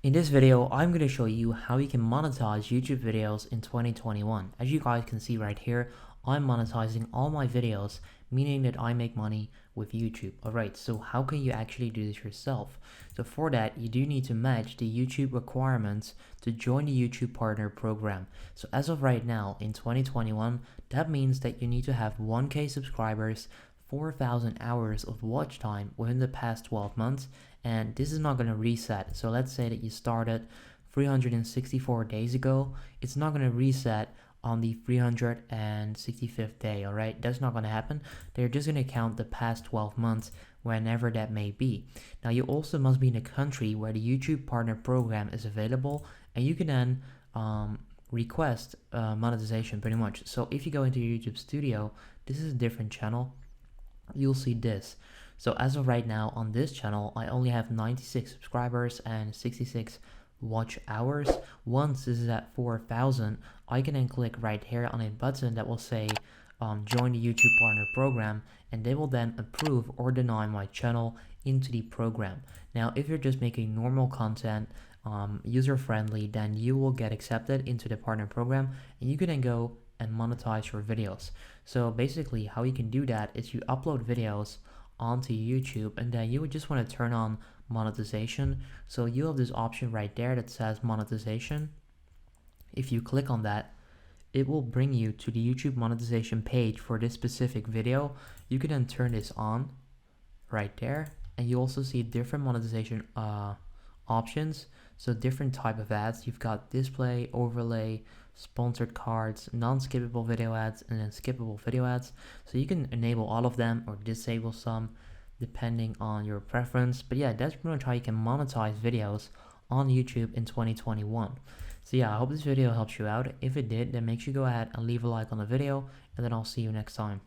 In this video, I'm going to show you how you can monetize YouTube videos in 2021. As you guys can see right here, I'm monetizing all my videos, meaning that I make money with YouTube. Alright, so how can you actually do this yourself? So for that, you do need to match the YouTube requirements to join the YouTube Partner Program. So as of right now, in 2021, that means that you need to have 1K subscribers, 4,000 hours of watch time within the past 12 months, and this is not going to reset. So let's say that you started 364 days ago, it's not going to reset on the 365th day. All right, that's not going to happen. They're just going to count the past 12 months whenever that may be. Now you also must be in a country where the YouTube Partner Program is available, and you can then request monetization pretty much. So if you go into your YouTube Studio, this is a different channel. You'll see this. So as of right now on this channel, I only have 96 subscribers and 66 watch hours. Once this is at 4,000, I can then click right here on a button that will say join the YouTube Partner Program, and they will then approve or deny my channel into the program. Now if you're just making normal content, user-friendly, then you will get accepted into the partner program, and you can then go and monetize your videos. So basically how you can do that is you upload videos onto YouTube, and then you would just want to turn on monetization. So you have this option right there that says monetization. If you click on that, it will bring you to the YouTube monetization page for this specific video. You can then turn this on right there, and you also see different monetization options. So different type of ads. You've got display, overlay, sponsored cards, non-skippable video ads, and then skippable video ads. So you can enable all of them or disable some depending on your preference. But yeah, that's pretty much how you can monetize videos on YouTube in 2021. So yeah, I hope this video helps you out. If it did, then make sure you go ahead and leave a like on the video, and then I'll see you next time.